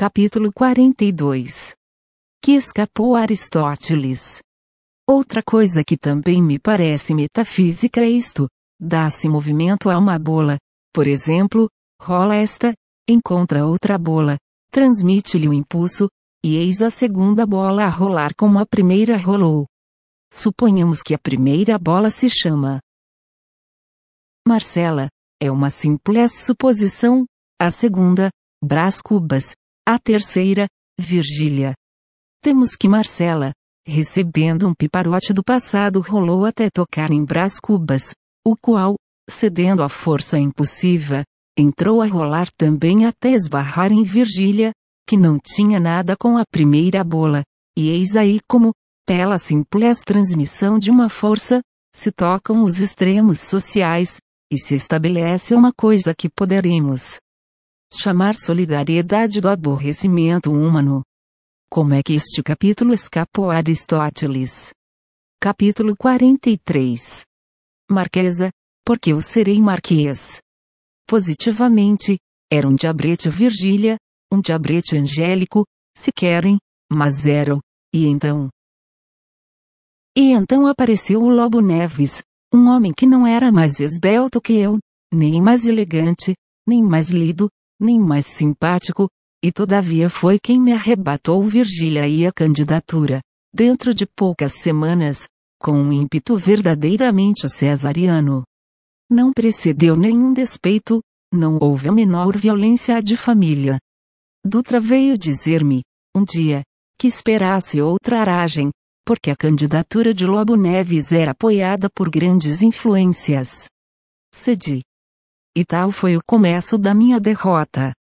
Capítulo 42. Que escapou a Aristóteles. Outra coisa que também me parece metafísica é isto: dá-se movimento a uma bola, por exemplo, rola esta, encontra outra bola, transmite-lhe o impulso, e eis a segunda bola a rolar como a primeira rolou. Suponhamos que a primeira bola se chama Marcela, é uma simples suposição, a segunda, Brás Cubas, a terceira, Virgília. Temos que Marcela, recebendo um piparote do passado, rolou até tocar em Brás Cubas, o qual, cedendo à força impulsiva, entrou a rolar também até esbarrar em Virgília, que não tinha nada com a primeira bola, e eis aí como, pela simples transmissão de uma força, se tocam os extremos sociais, e se estabelece uma coisa que poderemos chamar solidariedade do aborrecimento humano. Como é que este capítulo escapou a Aristóteles? Capítulo 43. Marquesa, porque eu serei marquês. Positivamente, era um diabrete Virgília, um diabrete angélico, se querem, mas era. E então apareceu o Lobo Neves, um homem que não era mais esbelto que eu, nem mais elegante, nem mais lido, nem mais simpático, e todavia foi quem me arrebatou Virgília e a candidatura, dentro de poucas semanas, com um ímpeto verdadeiramente cesariano. Não precedeu nenhum despeito, não houve a menor violência de família. Dutra veio dizer-me, um dia, que esperasse outra aragem, porque a candidatura de Lobo Neves era apoiada por grandes influências. Cedi. E tal foi o começo da minha derrota.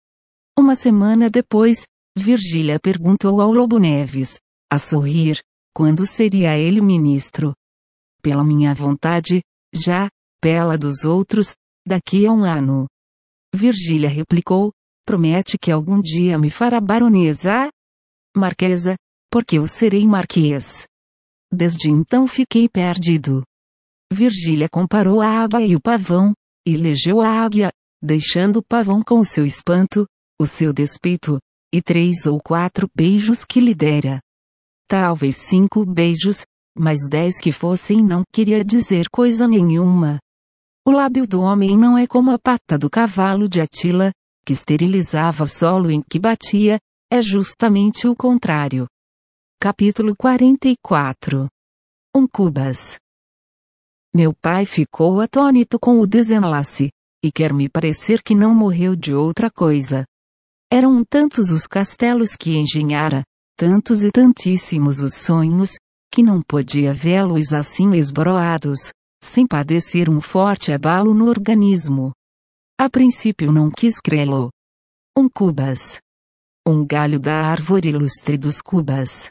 Uma semana depois, Virgília perguntou ao Lobo Neves, a sorrir, quando seria ele ministro. Pela minha vontade, já, pela dos outros, daqui a um ano. Virgília replicou, promete que algum dia me fará baronesa? Marquesa, porque eu serei marquês. Desde então fiquei perdido. Virgília comparou a aba e o pavão, e elegeu a águia, deixando o pavão com o seu espanto, o seu despeito, e 3 ou 4 beijos que lhe dera. Talvez 5 beijos, mas 10 que fossem não queria dizer coisa nenhuma. O lábio do homem não é como a pata do cavalo de Atila, que esterilizava o solo em que batia, é justamente o contrário. Capítulo 44. Cubas. Meu pai ficou atônito com o desenlace, e quer me parecer que não morreu de outra coisa. Eram tantos os castelos que engenhara, tantos e tantíssimos os sonhos, que não podia vê-los assim esboroados, sem padecer um forte abalo no organismo. A princípio não quis crê-lo. Cubas. Um galho da árvore ilustre dos Cubas.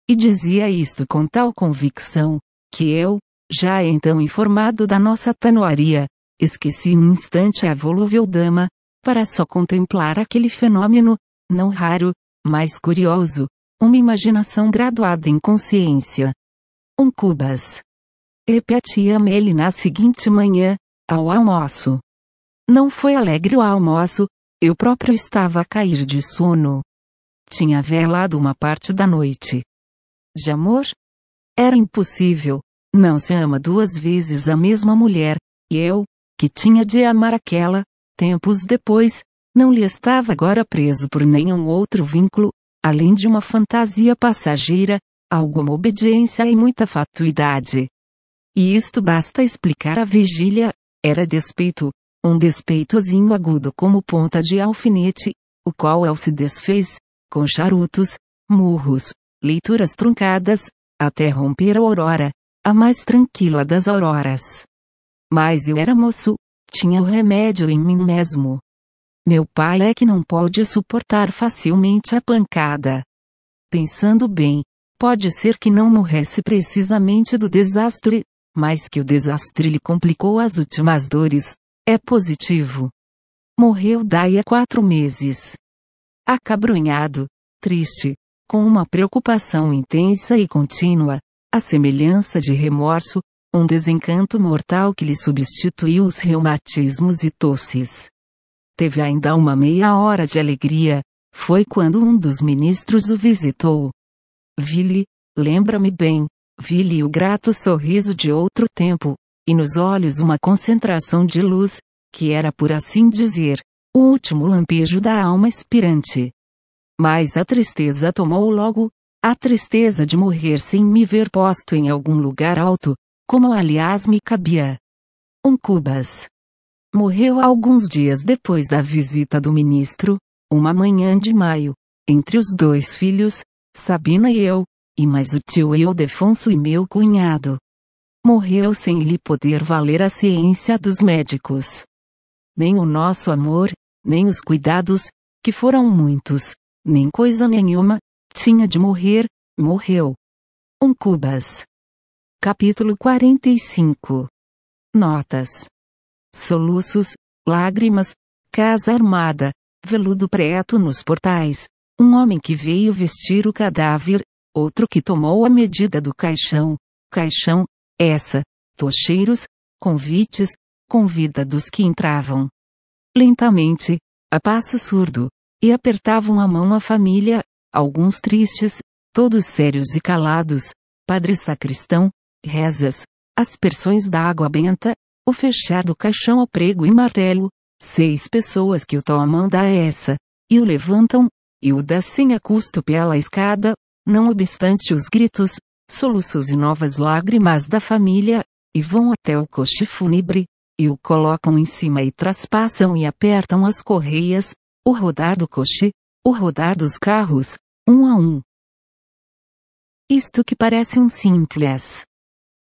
E dizia isto com tal convicção, que eu, já então informado da nossa tanoaria, esqueci um instante a volúvel dama, para só contemplar aquele fenômeno, não raro, mas curioso, uma imaginação graduada em consciência. Cubas. Repetia-me ele na seguinte manhã, ao almoço. Não foi alegre o almoço, eu próprio estava a cair de sono. Tinha velado uma parte da noite. De amor? Era impossível. Não se ama 2 vezes a mesma mulher, e eu, que tinha de amar aquela, tempos depois, não lhe estava agora preso por nenhum outro vínculo, além de uma fantasia passageira, alguma obediência e muita fatuidade. E isto basta explicar a Virgília, era despeito, um despeitozinho agudo como ponta de alfinete, o qual se desfez, com charutos, murros, leituras truncadas, até romper a aurora, a mais tranquila das auroras. Mas eu era moço, tinha o remédio em mim mesmo. Meu pai é que não pode suportar facilmente a pancada. Pensando bem, pode ser que não morresse precisamente do desastre, mas que o desastre lhe complicou as últimas dores, é positivo. Morreu daí a 4 meses. Acabrunhado, triste, com uma preocupação intensa e contínua, a semelhança de remorso, um desencanto mortal que lhe substituiu os reumatismos e tosses. Teve ainda uma meia hora de alegria, foi quando um dos ministros o visitou. Vi-lhe, lembra-me bem, vi-lhe o grato sorriso de outro tempo, e nos olhos uma concentração de luz, que era por assim dizer, o último lampejo da alma expirante. Mas a tristeza tomou logo, a tristeza de morrer sem me ver posto em algum lugar alto, como aliás me cabia. Cubas. Morreu alguns dias depois da visita do ministro, uma manhã de maio, entre os dois filhos, Sabina e eu, e mais o tio Ildefonso e meu cunhado. Morreu sem lhe poder valer a ciência dos médicos. Nem o nosso amor, nem os cuidados, que foram muitos, nem coisa nenhuma, tinha de morrer, morreu. Cubas. Capítulo 45. Notas. Soluços, lágrimas, casa armada, veludo preto nos portais, um homem que veio vestir o cadáver, outro que tomou a medida do caixão, essa, tocheiros, convites, convida dos que entravam. Lentamente, a passo surdo, e apertavam a mão à família, alguns tristes, todos sérios e calados, padre sacristão, rezas, aspersões da água benta, o fechar do caixão a prego e martelo, 6 pessoas que o tomam da essa, e o levantam, e o descem a custo pela escada, não obstante os gritos, soluços e novas lágrimas da família, e vão até o coche fúnebre, e o colocam em cima e traspassam e apertam as correias, o rodar do coche, o rodar dos carros, um a um. Isto que parece um simples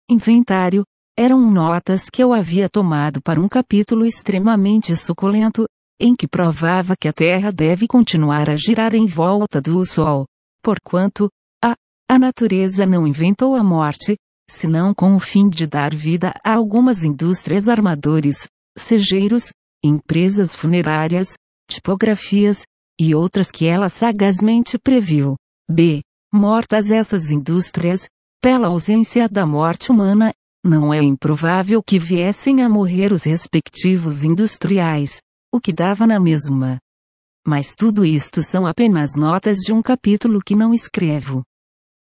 inventário, eram notas que eu havia tomado para um capítulo extremamente suculento, em que provava que a Terra deve continuar a girar em volta do Sol, porquanto, a natureza não inventou a morte, senão com o fim de dar vida a algumas indústrias armadores, segeiros, empresas funerárias, tipografias, e outras que ela sagazmente previu. Mortas essas indústrias, pela ausência da morte humana, não é improvável que viessem a morrer os respectivos industriais, o que dava na mesma. Mas tudo isto são apenas notas de um capítulo que não escrevo.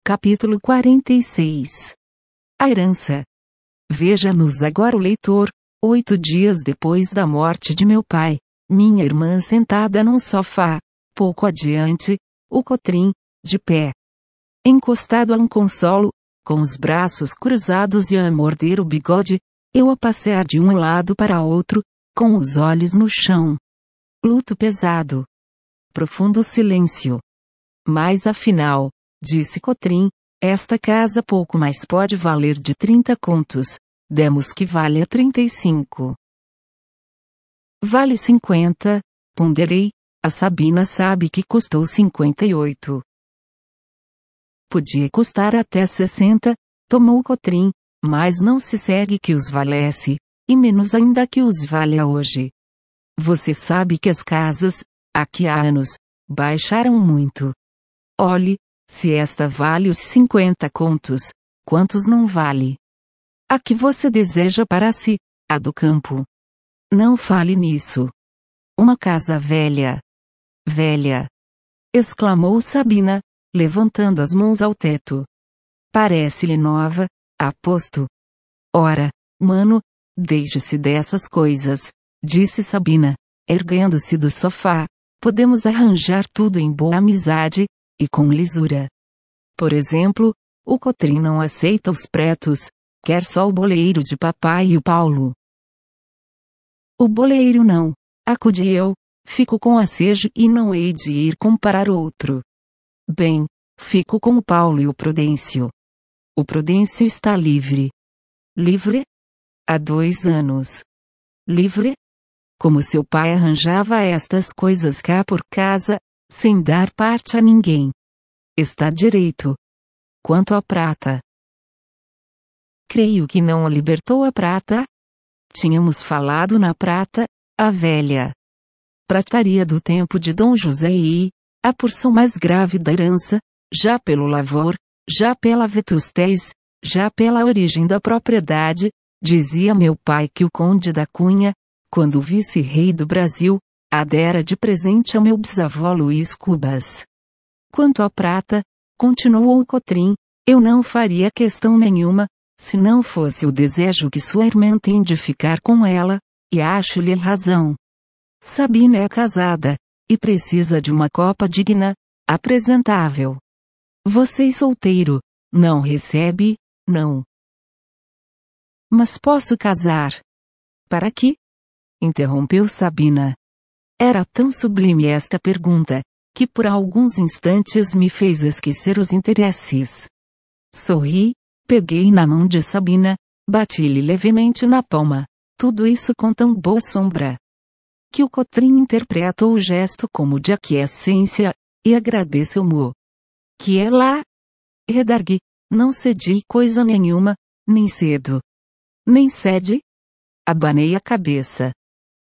Capítulo 46. A herança. Veja-nos agora o leitor, 8 dias depois da morte de meu pai, minha irmã sentada num sofá, pouco adiante, o Cotrim, de pé. Encostado a um consolo, com os braços cruzados e a morder o bigode, eu a passear de um lado para outro, com os olhos no chão. Luto pesado. Profundo silêncio. Mas afinal, disse Cotrim, esta casa pouco mais pode valer de 30 contos, demos que valha 35. Vale 50, ponderei, a Sabina sabe que custou 58. Podia custar até 60, tomou Cotrim, mas não se segue que os valesse, e menos ainda que os valha hoje. Você sabe que as casas, aqui há anos, baixaram muito. Olhe, se esta vale os 50 contos, quantos não vale? A que você deseja para si, a do campo. Não fale nisso. Uma casa velha. Velha! Exclamou Sabina, levantando as mãos ao teto. Parece-lhe nova, aposto. Ora, mano, deixe-se dessas coisas, disse Sabina, erguendo-se do sofá. Podemos arranjar tudo em boa amizade, e com lisura. Por exemplo, o Cotrim não aceita os pretos, quer só o boleiro de papai e o Paulo. O boleiro não, acudi eu, fico com a Sege e não hei de ir comparar outro. Bem, fico com o Paulo e o Prudêncio. O Prudêncio está livre. Livre? Há 2 anos. Livre? Como seu pai arranjava estas coisas cá por casa, sem dar parte a ninguém. Está direito. Quanto à prata. Creio que não a libertou a prata? Tínhamos falado na prata, a velha prataria do tempo de Dom José e, a porção mais grave da herança, já pelo lavor, já pela vetustez, já pela origem da propriedade, dizia meu pai que o conde da Cunha, quando vice-rei do Brasil, a dera de presente ao meu bisavô Luiz Cubas. Quanto à prata, continuou o Cotrim, eu não faria questão nenhuma, se não fosse o desejo que sua irmã tem de ficar com ela, e acho-lhe razão. Sabina é casada, e precisa de uma copa digna, apresentável. Você solteiro, não recebe, não. Mas posso casar. Para quê? Interrompeu Sabina. Era tão sublime esta pergunta, que por alguns instantes me fez esquecer os interesses. Sorri, peguei na mão de Sabina, bati-lhe levemente na palma, tudo isso com tão boa sombra, que o Cotrim interpretou o gesto como de aquiescência, e agradeceu-mo. Que é lá? Redargui, não cedi coisa nenhuma, nem cedo. Nem cede? Abanei a cabeça.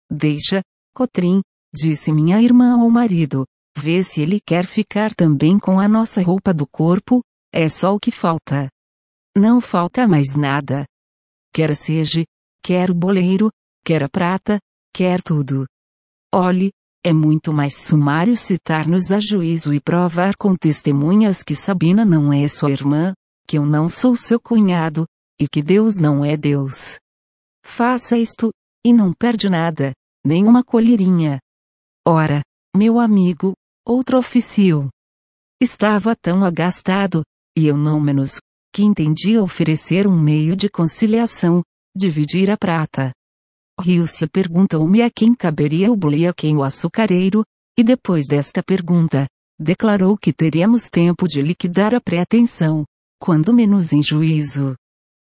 Deixa, Cotrim, disse minha irmã ao marido, vê se ele quer ficar também com a nossa roupa do corpo, é só o que falta. Não falta mais nada. Quer seja, quer o boleiro, quer a prata, quer tudo. Olhe, é muito mais sumário citar-nos a juízo e provar com testemunhas que Sabina não é sua irmã, que eu não sou seu cunhado, e que Deus não é Deus. Faça isto, e não perde nada, nem uma colherinha. Ora, meu amigo, outro ofício. Estava tão agastado, e eu não menos, que entendia oferecer um meio de conciliação, dividir a prata. Riu-se e perguntou-me a quem caberia o bule e a quem o açucareiro, e depois desta pergunta, declarou que teríamos tempo de liquidar a pretensão, quando menos em juízo.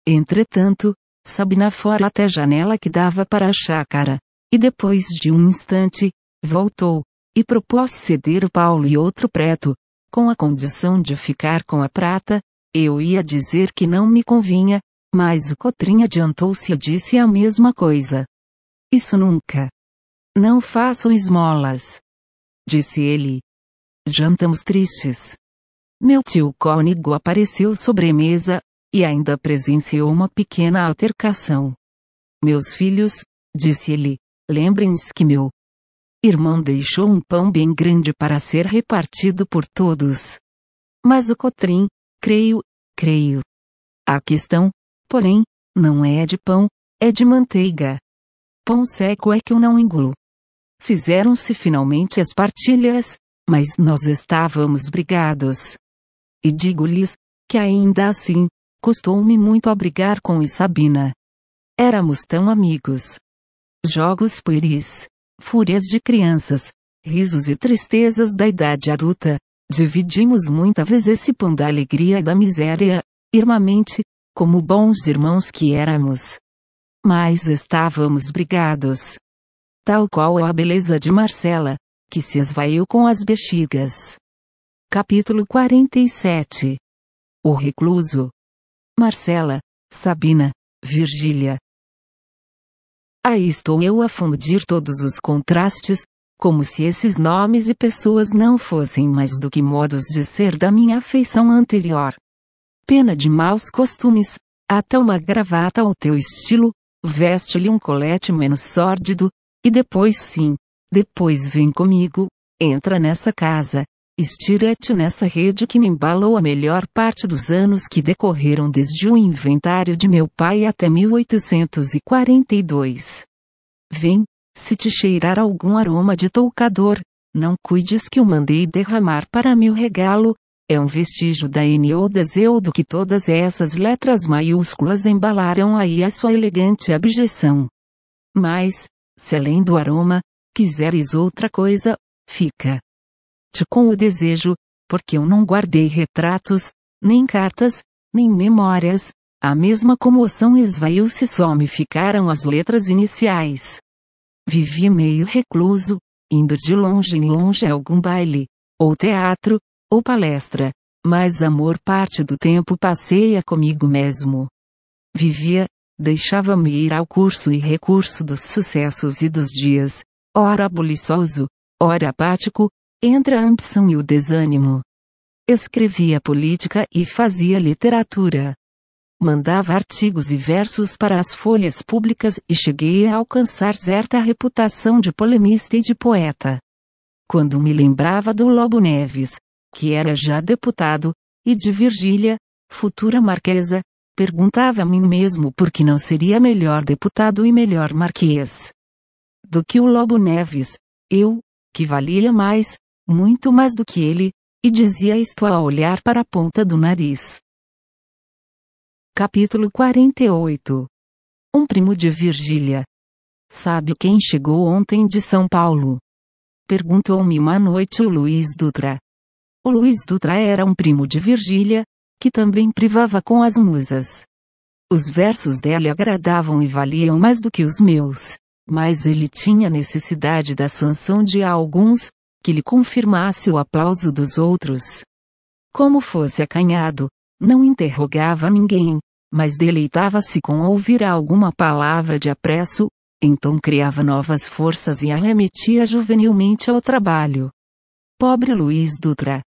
Entretanto, Sabina fora até a janela que dava para a chácara, e depois de um instante, voltou, e propôs ceder o Paulo e outro preto, com a condição de ficar com a prata. Eu ia dizer que não me convinha, mas o Cotrim adiantou-se e disse a mesma coisa. Isso nunca. Não façam esmolas, disse ele. Jantamos tristes. Meu tio cônego apareceu sobremesa, e ainda presenciou uma pequena altercação. Meus filhos, disse ele, lembrem-se que meu irmão deixou um pão bem grande para ser repartido por todos. Mas o Cotrim, creio. A questão, porém, não é de pão, é de manteiga. Pão seco é que eu não engulo. Fizeram-se finalmente as partilhas, mas nós estávamos brigados. E digo-lhes, que ainda assim, custou-me muito a brigar com Sabina. Éramos tão amigos. Jogos pueris, fúrias de crianças, risos e tristezas da idade adulta, dividimos muita vez esse pão da alegria e da miséria, irmãmente, como bons irmãos que éramos. Mas estávamos brigados. Tal qual a beleza de Marcela, que se esvaiu com as bexigas. Capítulo 47. O recluso. Marcela, Sabina, Virgília. Aí estou eu a fundir todos os contrastes, como se esses nomes e pessoas não fossem mais do que modos de ser da minha afeição anterior. Pena de maus costumes, ata uma gravata ao teu estilo, veste-lhe um colete menos sórdido, e depois sim, depois vem comigo, entra nessa casa, estira-te nessa rede que me embalou a melhor parte dos anos que decorreram desde o inventário de meu pai até 1842. Vem, se te cheirar algum aroma de toucador, não cuides que o mandei derramar para meu regalo, é um vestígio da N ou da Z ou do que todas essas letras maiúsculas embalaram aí a sua elegante abjeção. Mas, se além do aroma, quiseres outra coisa, fica-te com o desejo, porque eu não guardei retratos, nem cartas, nem memórias, a mesma comoção esvaiu-se, só me ficaram as letras iniciais. Vivi meio recluso, indo de longe em longe a algum baile, ou teatro, ou palestra, mas a maior parte do tempo passeia comigo mesmo. Vivia, deixava-me ir ao curso e recurso dos sucessos e dos dias, ora buliçoso, ora apático, entre a ambição e o desânimo. Escrevia política e fazia literatura. mandava artigos e versos para as folhas públicas e cheguei a alcançar certa reputação de polemista e de poeta. Quando me lembrava do Lobo Neves, que era já deputado, e de Virgília, futura marquesa, perguntava a mim mesmo por que não seria melhor deputado e melhor marquês do que o Lobo Neves, eu, que valia mais, muito mais do que ele, e dizia isto a olhar para a ponta do nariz. Capítulo 48. Um primo de Virgília. Sabe quem chegou ontem de São Paulo? Perguntou-me uma noite o Luiz Dutra. O Luiz Dutra era um primo de Virgília, que também privava com as musas. Os versos dela agradavam e valiam mais do que os meus, mas ele tinha necessidade da sanção de alguns, que lhe confirmasse o aplauso dos outros. Como fosse acanhado, não interrogava ninguém, mas deleitava-se com ouvir alguma palavra de apreço, então criava novas forças e arremetia juvenilmente ao trabalho. Pobre Luiz Dutra!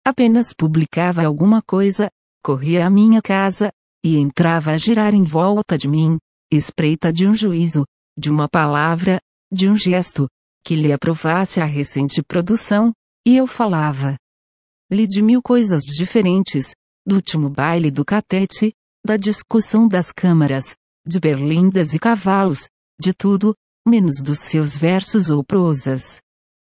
Apenas publicava alguma coisa, corria à minha casa, e entrava a girar em volta de mim, espreita de um juízo, de uma palavra, de um gesto, que lhe aprovasse a recente produção, e eu falava. Li de 1000 coisas diferentes, do último baile do Catete, da discussão das câmaras, de berlindas e cavalos, de tudo, menos dos seus versos ou prosas.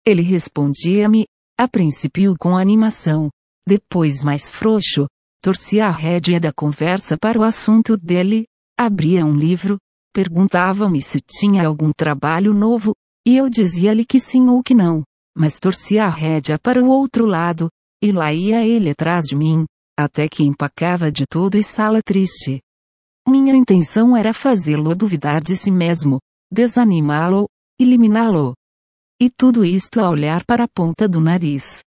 Ele respondia-me, a princípio com animação, depois mais frouxo, torcia a rédea da conversa para o assunto dele, abria um livro, perguntava-me se tinha algum trabalho novo, e eu dizia-lhe que sim ou que não, mas torcia a rédea para o outro lado, e lá ia ele atrás de mim, até que empacava de todo e sala triste. Minha intenção era fazê-lo duvidar de si mesmo, desanimá-lo, eliminá-lo. E tudo isto a olhar para a ponta do nariz.